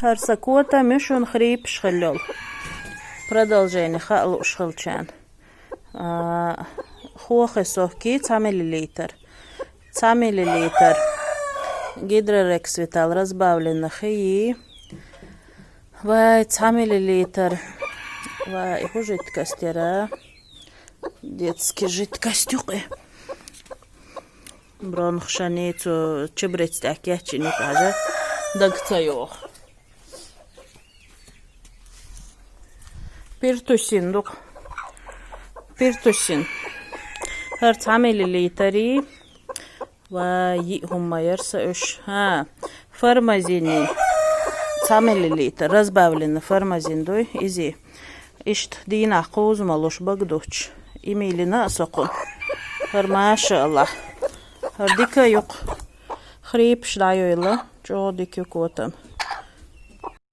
هرسكوتا مشون خريب شخلول. Продолжение خالو شخلشان. خوخ سوكي 9 миллилитр. 9 миллилитр. Гидрорекс Витал разбавлено хи. Vai 9 миллилитр. Vai его жидкость ера. Детский жидкостюк. Бронхшаницу чебрец такячи не кажа. Дагцайох. Пиртусин дук. Пиртусин. هر 9 ملليلتري ويهم يرسش فرمازيني 9 ملليلتر разбавлено فرمازين دوي إزي إشت دينا قوز مالوش بقدوش إيميلنا سقون ما شاء الله هر ديكا يق خريب شلايو إلا جو ديكو كوتم